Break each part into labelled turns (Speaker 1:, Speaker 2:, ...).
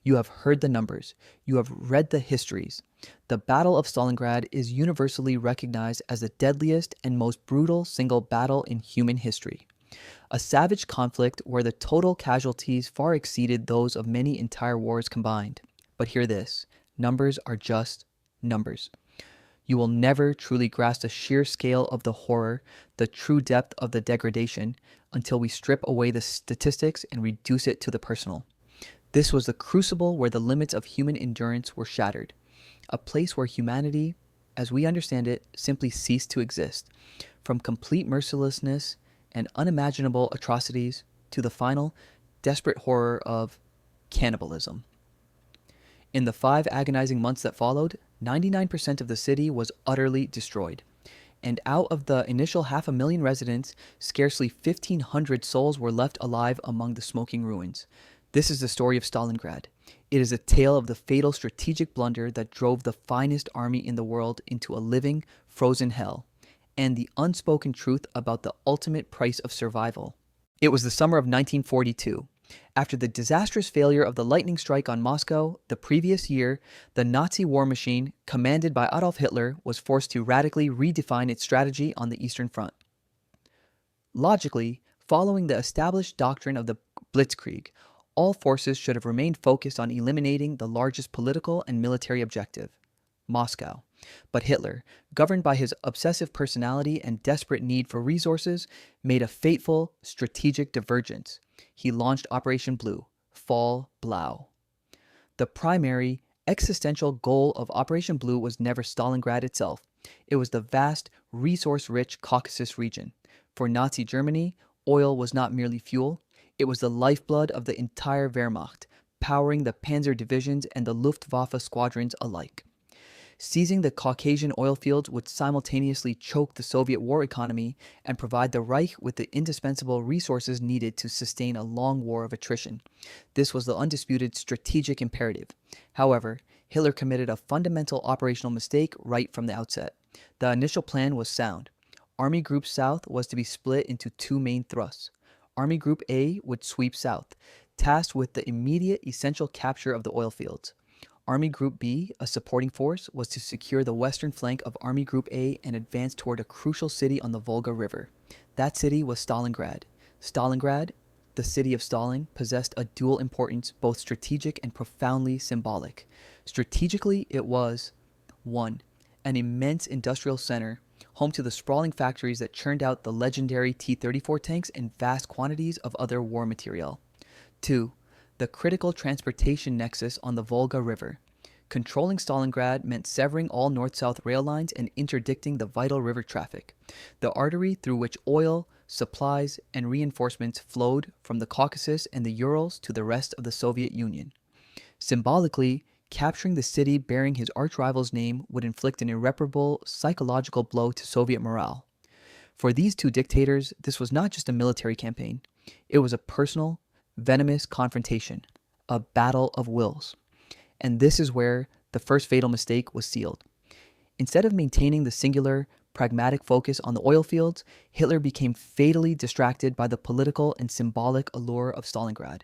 Speaker 1: You have heard the numbers. You have read the histories. The Battle of Stalingrad is universally recognized as the deadliest and most brutal single battle in human history. A savage conflict where the total casualties far exceeded those of many entire wars combined. But hear this, numbers are just numbers. You will never truly grasp the sheer scale of the horror, the true depth of the degradation, until we strip away the statistics and reduce it to the personal. This was the crucible where the limits of human endurance were shattered, a place where humanity, as we understand it, simply ceased to exist, from complete mercilessness and unimaginable atrocities to the final, desperate horror of cannibalism. In the 5 agonizing months that followed, 99% of the city was utterly destroyed. And out of the initial 500,000 residents, scarcely 1,500 souls were left alive among the smoking ruins. This is the story of Stalingrad. It is a tale of the fatal strategic blunder that drove the finest army in the world into a living, frozen hell, and the unspoken truth about the ultimate price of survival. It was the summer of 1942. After the disastrous failure of the lightning strike on Moscow the previous year, the Nazi war machine, commanded by Adolf Hitler, was forced to radically redefine its strategy on the Eastern Front. Logically, following the established doctrine of the Blitzkrieg, all forces should have remained focused on eliminating the largest political and military objective, Moscow. But Hitler, governed by his obsessive personality and desperate need for resources, made a fateful strategic divergence. He launched Operation Blue, Fall Blau. The primary, existential goal of Operation Blue was never Stalingrad itself. It was the vast, resource-rich Caucasus region. For Nazi Germany, oil was not merely fuel. It was the lifeblood of the entire Wehrmacht, powering the Panzer divisions and the Luftwaffe squadrons alike. Seizing the Caucasian oil fields would simultaneously choke the Soviet war economy and provide the Reich with the indispensable resources needed to sustain a long war of attrition. This was the undisputed strategic imperative. However, Hitler committed a fundamental operational mistake right from the outset. The initial plan was sound. Army Group South was to be split into 2 main thrusts. Army Group A would sweep south, tasked with the immediate essential capture of the oil fields. Army Group B, a supporting force, was to secure the western flank of Army Group A and advance toward a crucial city on the Volga River. That city was Stalingrad. Stalingrad, the city of Stalin, possessed a dual importance, both strategic and profoundly symbolic. Strategically, it was 1. An immense industrial center, home to the sprawling factories that churned out the legendary T-34 tanks and vast quantities of other war material. 2. The critical transportation nexus on the Volga River. Controlling Stalingrad meant severing all north-south rail lines and interdicting the vital river traffic, the artery through which oil, supplies, and reinforcements flowed from the Caucasus and the Urals to the rest of the Soviet Union. Symbolically, capturing the city bearing his arch-rival's name would inflict an irreparable psychological blow to Soviet morale. For these 2 dictators, this was not just a military campaign. It was a personal, venomous confrontation, a battle of wills. And this is where the first fatal mistake was sealed. Instead of maintaining the singular, pragmatic focus on the oil fields, Hitler became fatally distracted by the political and symbolic allure of Stalingrad.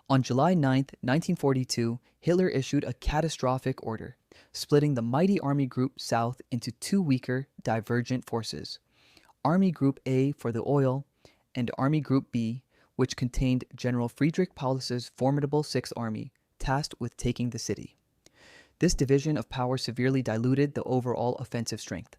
Speaker 1: On July 9, 1942, Hitler issued a catastrophic order, splitting the mighty Army Group South into 2 weaker, divergent forces. Army Group A for the oil, and Army Group B, which contained General Friedrich Paulus's formidable 6th Army, tasked with taking the city. This division of power severely diluted the overall offensive strength.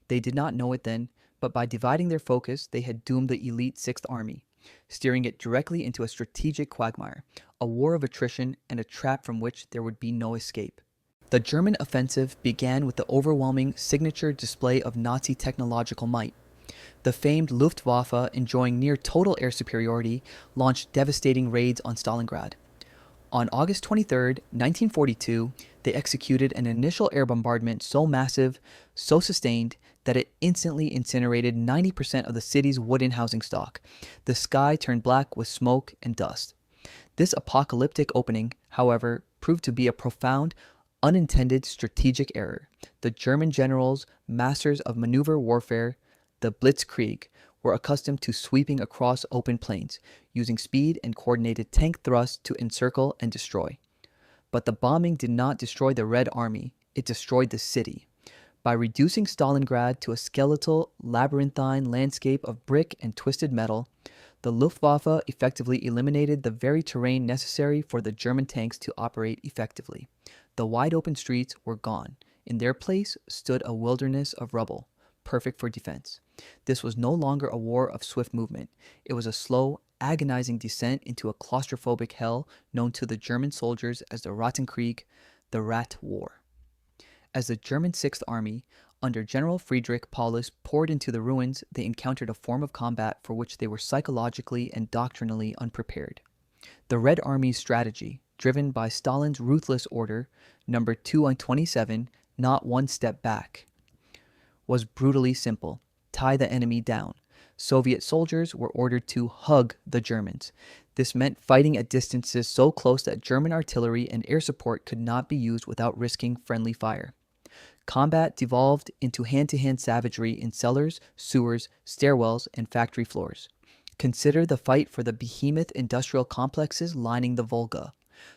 Speaker 1: They did not know it then, but by dividing their focus, they had doomed the elite 6th Army, steering it directly into a strategic quagmire, a war of attrition and a trap from which there would be no escape. The German offensive began with the overwhelming signature display of Nazi technological might. The famed Luftwaffe, enjoying near total air superiority, launched devastating raids on Stalingrad. On August 23, 1942, they executed an initial air bombardment so massive, so sustained, that it instantly incinerated 90% of the city's wooden housing stock. The sky turned black with smoke and dust. This apocalyptic opening, however, proved to be a profound, unintended strategic error. The German generals, masters of maneuver warfare, the Blitzkrieg, were accustomed to sweeping across open plains, using speed and coordinated tank thrusts to encircle and destroy. But the bombing did not destroy the Red Army, it destroyed the city. By reducing Stalingrad to a skeletal, labyrinthine landscape of brick and twisted metal, the Luftwaffe effectively eliminated the very terrain necessary for the German tanks to operate effectively. The wide-open streets were gone. In their place stood a wilderness of rubble, perfect for defense. This was no longer a war of swift movement. It was a slow, agonizing descent into a claustrophobic hell known to the German soldiers as the Rattenkrieg, the Rat War. As the German Sixth Army, under General Friedrich Paulus, poured into the ruins, they encountered a form of combat for which they were psychologically and doctrinally unprepared. The Red Army's strategy, driven by Stalin's ruthless order, number 227, not one step back, was brutally simple: tie the enemy down. Soviet soldiers were ordered to hug the Germans. This meant fighting at distances so close that German artillery and air support could not be used without risking friendly fire. Combat devolved into hand-to-hand savagery in cellars, sewers, stairwells, and factory floors. Consider the fight for the behemoth industrial complexes lining the Volga: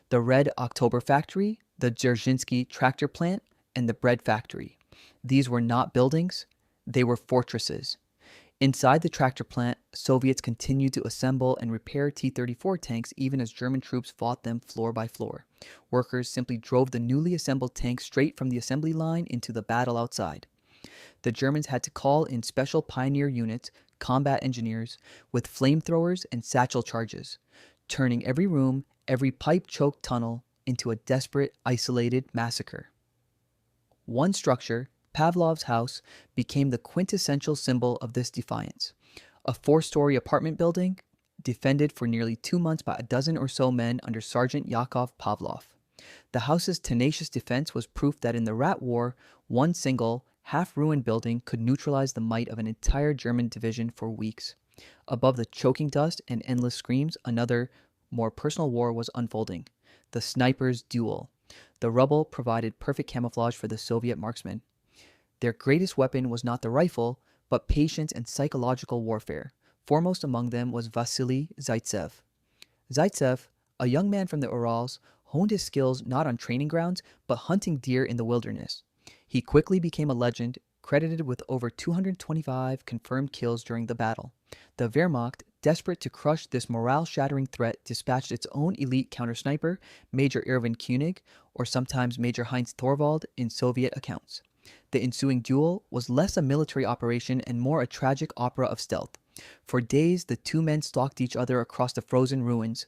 Speaker 1: the Red October factory, the Dzerzhinsky tractor plant, and the bread factory. These were not buildings, they were fortresses. Inside the tractor plant, Soviets continued to assemble and repair T-34 tanks even as German troops fought them floor by floor. Workers simply drove the newly assembled tanks straight from the assembly line into the battle outside. The Germans had to call in special pioneer units, combat engineers, with flamethrowers and satchel charges, turning every room, every pipe-choked tunnel into a desperate, isolated massacre. One structure, Pavlov's house, became the quintessential symbol of this defiance. A 4-story apartment building, defended for nearly 2 months by a dozen or so men under Sergeant Yakov Pavlov. The house's tenacious defense was proof that in the Rat War, one single, half-ruined building could neutralize the might of an entire German division for weeks. Above the choking dust and endless screams, another, more personal war was unfolding: the sniper's duel. The rubble provided perfect camouflage for the Soviet marksmen. Their greatest weapon was not the rifle, but patience and psychological warfare. Foremost among them was Vasily Zaitsev. Zaitsev, a young man from the Urals, honed his skills not on training grounds, but hunting deer in the wilderness. He quickly became a legend, credited with over 225 confirmed kills during the battle. The Wehrmacht, desperate to crush this morale-shattering threat, dispatched its own elite counter-sniper, Major Erwin Koenig, or sometimes Major Heinz Thorwald in Soviet accounts. The ensuing duel was less a military operation and more a tragic opera of stealth. For days, the two men stalked each other across the frozen ruins,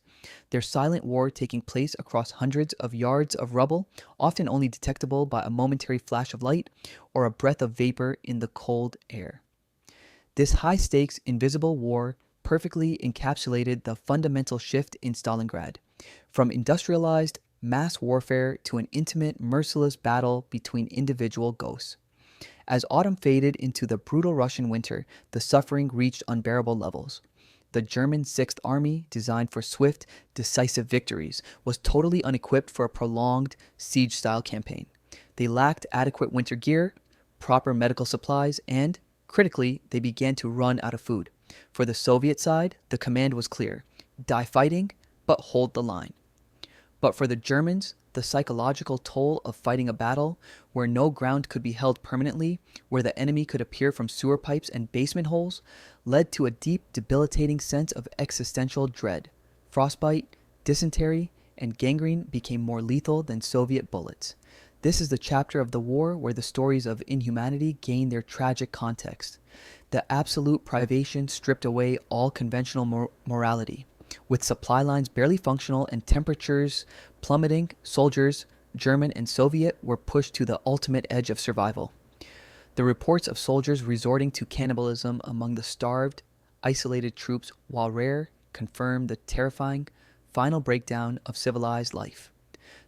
Speaker 1: their silent war taking place across hundreds of yards of rubble, often only detectable by a momentary flash of light or a breath of vapor in the cold air. This high-stakes, invisible war perfectly encapsulated the fundamental shift in Stalingrad, from industrialized mass warfare to an intimate, merciless battle between individual ghosts. As autumn faded into the brutal Russian winter, the suffering reached unbearable levels. The German Sixth Army, designed for swift, decisive victories, was totally unequipped for a prolonged siege-style campaign. They lacked adequate winter gear, proper medical supplies, and, critically, they began to run out of food. For the Soviet side, the command was clear: die fighting, but hold the line. But for the Germans, the psychological toll of fighting a battle where no ground could be held permanently, where the enemy could appear from sewer pipes and basement holes, led to a deep, debilitating sense of existential dread. Frostbite, dysentery, and gangrene became more lethal than Soviet bullets. This is the chapter of the war where the stories of inhumanity gain their tragic context. The absolute privation stripped away all conventional morality. With supply lines barely functional and temperatures plummeting, soldiers, German and Soviet, were pushed to the ultimate edge of survival. The reports of soldiers resorting to cannibalism among the starved, isolated troops, while rare, confirmed the terrifying final breakdown of civilized life.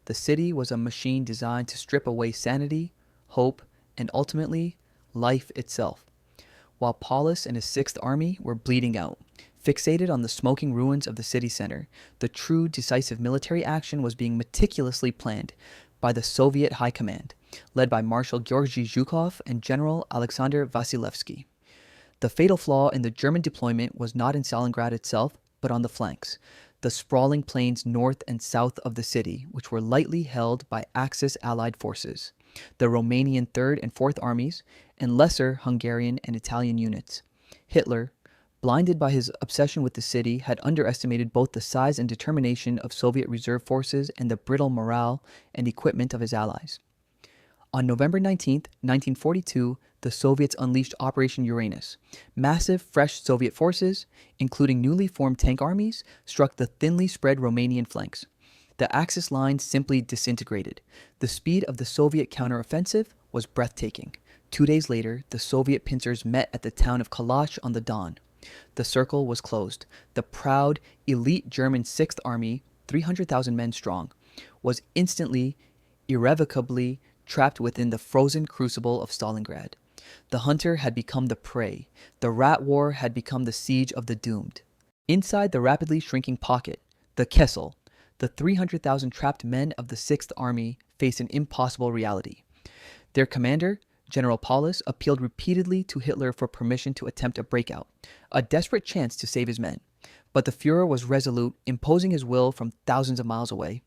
Speaker 1: The city was a machine designed to strip away sanity, hope, and ultimately, life itself. While Paulus and his Sixth Army were bleeding out, fixated on the smoking ruins of the city center, the true decisive military action was being meticulously planned by the Soviet High Command, led by Marshal Georgy Zhukov and General Alexander Vasilevsky. The fatal flaw in the German deployment was not in Stalingrad itself, but on the flanks. the sprawling plains north and south of the city, which were lightly held by Axis allied forces, the Romanian Third and Fourth Armies, and lesser Hungarian and Italian units. Hitler, blinded by his obsession with the city, had underestimated both the size and determination of Soviet reserve forces and the brittle morale and equipment of his allies. On November 19, 1942, the Soviets unleashed Operation Uranus. Massive, fresh Soviet forces, including newly formed tank armies, struck the thinly spread Romanian flanks. The Axis line simply disintegrated. The speed of the Soviet counteroffensive was breathtaking. 2 days later, the Soviet pincers met at the town of Kalash on the Don. The circle was closed. The proud, elite German Sixth Army, 300,000 men strong, was instantly, irrevocably trapped within the frozen crucible of Stalingrad. The hunter had become the prey. The rat war had become the siege of the doomed. Inside the rapidly shrinking pocket, the Kessel, the 300,000 trapped men of the Sixth Army faced an impossible reality. Their commander, General Paulus, appealed repeatedly to Hitler for permission to attempt a breakout, a desperate chance to save his men. But the Fuhrer was resolute, imposing his will from thousands of miles away.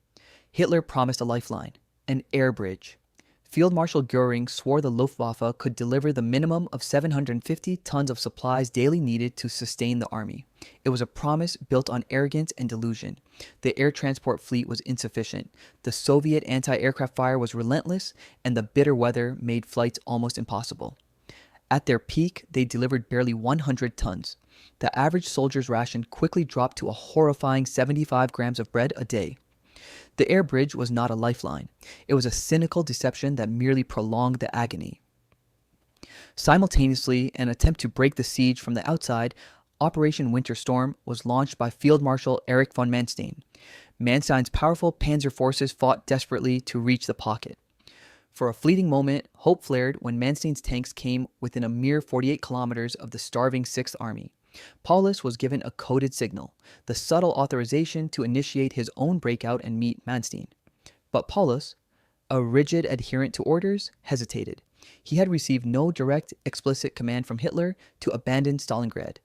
Speaker 1: Hitler promised a lifeline, an air bridge. Field Marshal Göring swore the Luftwaffe could deliver the minimum of 750 tons of supplies daily needed to sustain the army. It was a promise built on arrogance and delusion. The air transport fleet was insufficient. The Soviet anti-aircraft fire was relentless, and the bitter weather made flights almost impossible. At their peak, they delivered barely 100 tons. The average soldier's ration quickly dropped to a horrifying 75 grams of bread a day. The air bridge was not a lifeline. It was a cynical deception that merely prolonged the agony. Simultaneously, an attempt to break the siege from the outside, Operation Winter Storm, was launched by Field Marshal Erich von Manstein. Manstein's powerful panzer forces fought desperately to reach the pocket. For a fleeting moment, hope flared when Manstein's tanks came within a mere 48 kilometers of the starving Sixth Army. Paulus was given a coded signal, the subtle authorization to initiate his own breakout and meet Manstein. But Paulus, a rigid adherent to orders, hesitated. He had received no direct, explicit command from Hitler to abandon Stalingrad.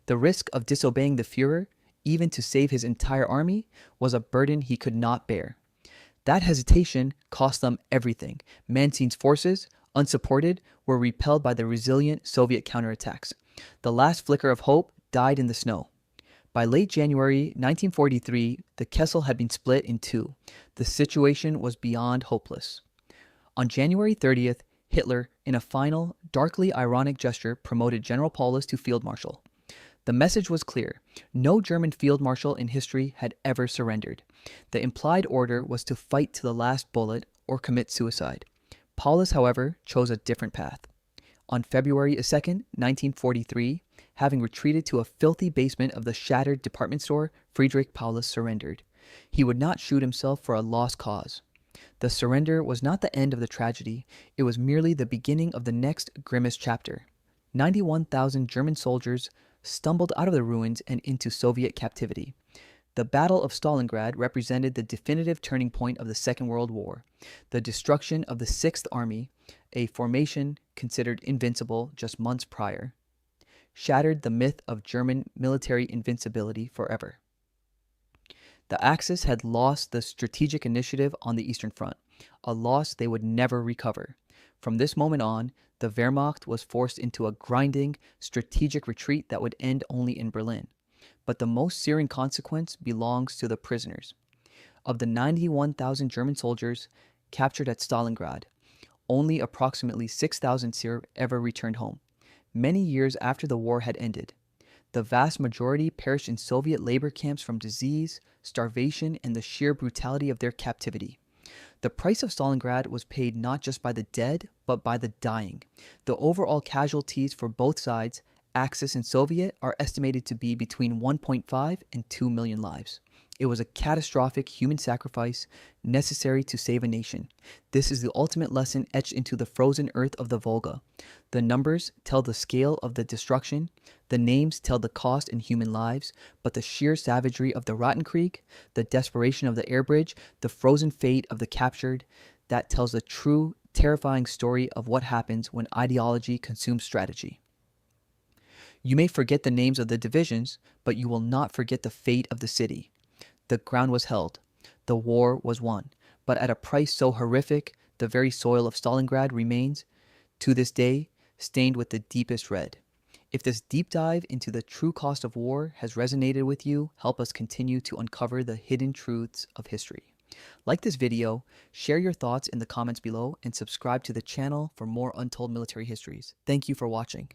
Speaker 1: The risk of disobeying the Führer, even to save his entire army, was a burden he could not bear. That hesitation cost them everything. Manstein's forces, unsupported, were repelled by the resilient Soviet counterattacks. The last flicker of hope died in the snow. By late January 1943, the Kessel had been split in two. The situation was beyond hopeless. On January 30th, Hitler, in a final, darkly ironic gesture, promoted General Paulus to Field Marshal. The message was clear. No German Field Marshal in history had ever surrendered. The implied order was to fight to the last bullet or commit suicide. Paulus, however, chose a different path. On February 2nd, 1943, having retreated to a filthy basement of the shattered department store, Friedrich Paulus surrendered. He would not shoot himself for a lost cause. The surrender was not the end of the tragedy. It was merely the beginning of the next grimmest chapter. 91,000 German soldiers stumbled out of the ruins and into Soviet captivity. The Battle of Stalingrad represented the definitive turning point of the Second World War. The destruction of the Sixth Army, a formation considered invincible just months prior, shattered the myth of German military invincibility forever. The Axis had lost the strategic initiative on the Eastern Front, a loss they would never recover. From this moment on, the Wehrmacht was forced into a grinding, strategic retreat that would end only in Berlin. But the most searing consequence belongs to the prisoners. Of the 91,000 German soldiers captured at Stalingrad, only approximately 6,000 ever returned home, many years after the war had ended. The vast majority perished in Soviet labor camps from disease, starvation, and the sheer brutality of their captivity. The price of Stalingrad was paid not just by the dead, but by the dying. The overall casualties for both sides, Axis and Soviet, are estimated to be between 1.5 and 2 million lives. It was a catastrophic human sacrifice necessary to save a nation. This is the ultimate lesson etched into the frozen earth of the Volga. The numbers tell the scale of the destruction, the names tell the cost in human lives, but the sheer savagery of the Rattenkrieg, the desperation of the air bridge, the frozen fate of the captured, that tells the true, terrifying story of what happens when ideology consumes strategy. You may forget the names of the divisions, but you will not forget the fate of the city. The ground was held. The war was won. But at a price so horrific, the very soil of Stalingrad remains, to this day, stained with the deepest red. If this deep dive into the true cost of war has resonated with you, help us continue to uncover the hidden truths of history. Like this video, share your thoughts in the comments below, and subscribe to the channel for more untold military histories. Thank you for watching.